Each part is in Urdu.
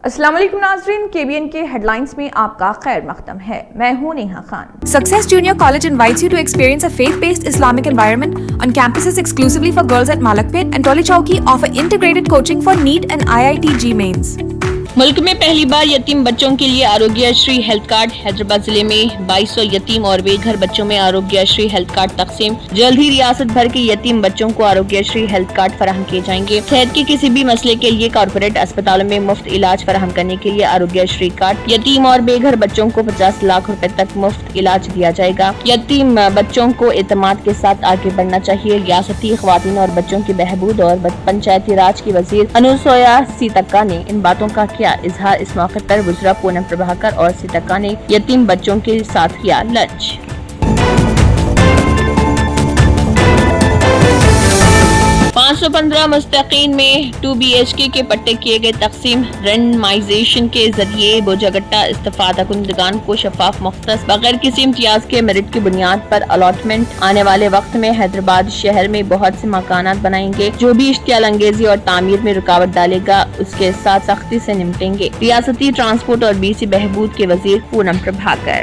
السلام علیکم ناظرین، KBN کے ہیڈ لائنز میں آپ کا خیر مقدم ہے۔ میں ہوں Neha Khan. Success Junior College invites you to experience a faith-based Islamic environment on campuses exclusively for girls at Malakpet and Toli Chowki offer integrated coaching for NEET and IIT mains. ملک میں پہلی بار یتیم بچوں کے لیے آروگیہ شری ہیلتھ کارڈ۔ حیدرآباد ضلع میں 2200 یتیم اور بے گھر بچوں میں آروگیہ شری ہیلتھ کارڈ تقسیم۔ جلد ہی ریاست بھر کے یتیم بچوں کو آروگیہ شری ہیلتھ کارڈ فراہم کیے جائیں گے۔ صحت کے کسی بھی مسئلے کے لیے کارپوریٹ اسپتالوں میں مفت علاج فراہم کرنے کے لیے آروگیہ شری کارڈ۔ یتیم اور بے گھر بچوں کو 50 لاکھ روپے تک مفت علاج دیا جائے گا۔ یتیم بچوں کو اعتماد کے ساتھ آگے بڑھنا چاہیے۔ ریاستی خواتین اور بچوں کی بہبود اور پنچایتی راج کی وزیر انوسویا سیتکا نے ان باتوں کا کیا اظہار۔ اس موقع پر وزراء پونم پربھاکر اور سیتکا نے یتیم بچوں کے ساتھ کیا لنچ۔ پانچ سو 15 مستحقین میں 2 BHK کے پٹے کیے گئے تقسیم۔ رینڈمائزیشن کے ذریعے بوجھگٹا استفادہ کنندگان کو شفاف، مختص، بغیر کسی امتیاز کے میرٹ کی بنیاد پر الاٹمنٹ۔ آنے والے وقت میں حیدرآباد شہر میں بہت سے مکانات بنائیں گے۔ جو بھی اشتعال انگیزی اور تعمیر میں رکاوٹ ڈالے گا اس کے ساتھ سختی سے نمٹیں گے۔ ریاستی ٹرانسپورٹ اور BC بہبود کے وزیر پونم پربھاکر۔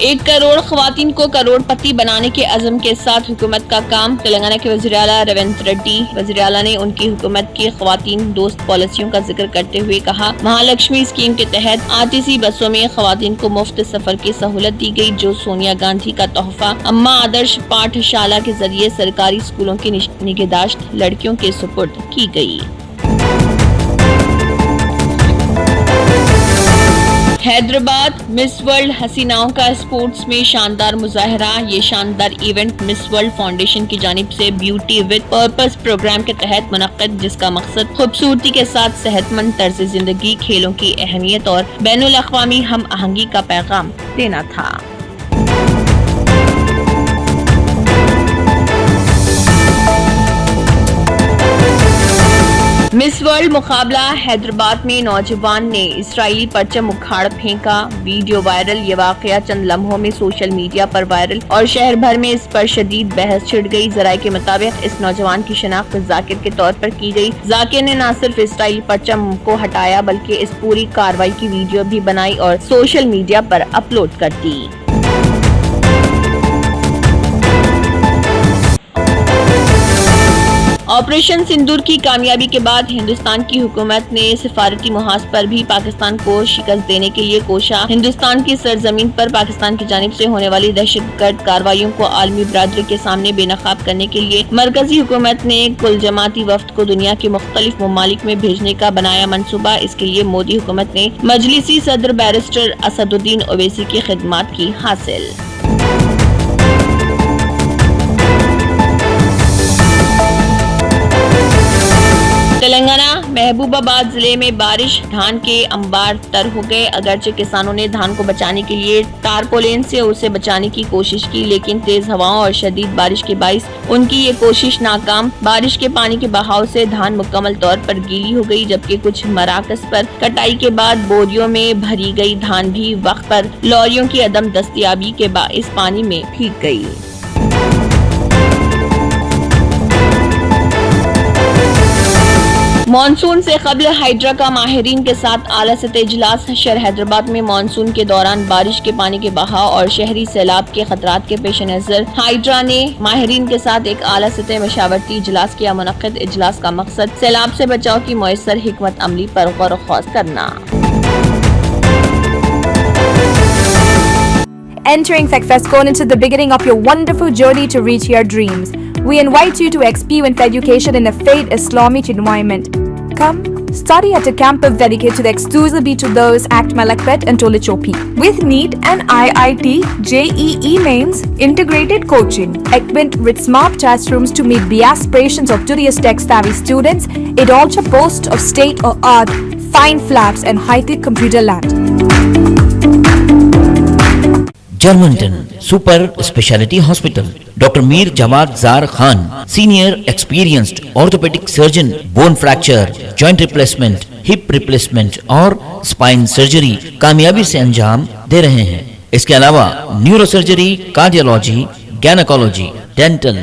1 کروڑ خواتین کو کروڑ پتی بنانے کے عزم کے ساتھ حکومت کا کام۔ تلنگانہ کے وزیر اعلیٰ ریونت ریڈی۔ وزیر اعلیٰ نے ان کی حکومت کی خواتین دوست پالیسیوں کا ذکر کرتے ہوئے کہا، مہالکشمی اسکیم کے تحت RTC بسوں میں خواتین کو مفت سفر کی سہولت دی گئی، جو سونیا گاندھی کا تحفہ۔ اماں آدرش پاٹھ شالہ کے ذریعے سرکاری اسکولوں کی نگہداشت لڑکیوں کے سپرد کی گئی۔ حیدرآباد مس ورلڈ حسیناؤں کا اسپورٹس میں شاندار مظاہرہ۔ یہ شاندار ایونٹ مس ورلڈ فاؤنڈیشن کی جانب سے بیوٹی ود پرپس پروگرام کے تحت منعقد، جس کا مقصد خوبصورتی کے ساتھ صحت مند طرز زندگی، کھیلوں کی اہمیت اور بین الاقوامی ہم آہنگی کا پیغام دینا تھا۔ مس ورلڈ مقابلہ حیدرآباد میں نوجوان نے اسرائیلی پرچم اکھاڑ پھینکا۔ Video viral. یہ واقعہ چند لمحوں میں سوشل میڈیا پر وائرل اور شہر بھر میں اس پر شدید بحث چھڑ گئی۔ ذرائع کے مطابق اس نوجوان کی شناخت ذاکر کے طور پر کی گئی۔ ذاکر نے نہ صرف اسرائیلی پرچم کو ہٹایا بلکہ اس پوری کارروائی کی ویڈیو بھی بنائی اور سوشل میڈیا پر اپلوڈ کر دی۔ آپریشن سندور کی کامیابی کے بعد ہندوستان کی حکومت نے سفارتی محاذ پر بھی پاکستان کو شکست دینے کے لیے کوشاں۔ ہندوستان کی سرزمین پر پاکستان کی جانب سے ہونے والی دہشت گرد کارروائیوں کو عالمی برادری کے سامنے بے نقاب کرنے کے لیے مرکزی حکومت نے کل جماعتی وفد کو دنیا کے مختلف ممالک میں بھیجنے کا بنایا منصوبہ۔ اس کے لیے مودی حکومت نے مجلسی صدر بیرسٹر اسد الدین اویسی کی خدمات کی حاصل۔ تلنگانہ محبوب آباد ضلع میں بارش، دھان کے انبار تر ہو گئے۔ اگرچہ کسانوں نے دھان کو بچانے کے لیے تارپولین سے اسے بچانے کی کوشش کی، لیکن تیز ہواؤں اور شدید بارش کے باعث ان کی یہ کوشش ناکام۔ بارش کے پانی کے بہاؤ سے دھان مکمل طور پر گیلی ہو گئی، جبکہ کچھ مراکز پر کٹائی کے بعد بوریوں میں بھری گئی دھان بھی وقت پر لوریوں کی عدم دستیابی کے باعث پانی میں بھیگ گئی۔ مانسون سے قبل ہائیڈرا کا ماہرین کے ساتھ اعلیٰ سطحی اجلاس۔ شہر حیدرآباد میں مانسون کے دوران بارش کے پانی کے بہاؤ اور شہری سیلاب کے خطرات کے پیش نظر ہائیڈرا نے ماہرین کے ساتھ ایک اعلیٰ سطحی مشاورتی اجلاس کیا۔ منعقد اجلاس کا مقصد سیلاب سے بچاؤ کی مؤثر حکمت عملی پر غور و خوض کرنا۔ Entering FECFESCON into the beginning of your wonderful journey to reach your dreams. We invite you to experience education in a faith Islamic environment. Come, study at a campus dedicated exclusively to those at Malakpet and Toli Chowki. With NEET and IIT, JEE mains, integrated coaching, equipped with smart classrooms to meet the aspirations of today's tech-savvy students, it also boasts of state-of-the-art fine flats and high-tech computer labs. جرمنٹن super speciality hospital, doctor Mir Jawad Zar Khan, senior experienced orthopaedic surgeon, bone fracture, joint replacement, hip replacement اور اسپائن سرجری کامیابی سے انجام دے رہے ہیں۔ اس کے علاوہ neuro surgery, cardiology, gynaecology, dental,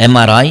MRI,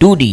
2D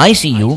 ICU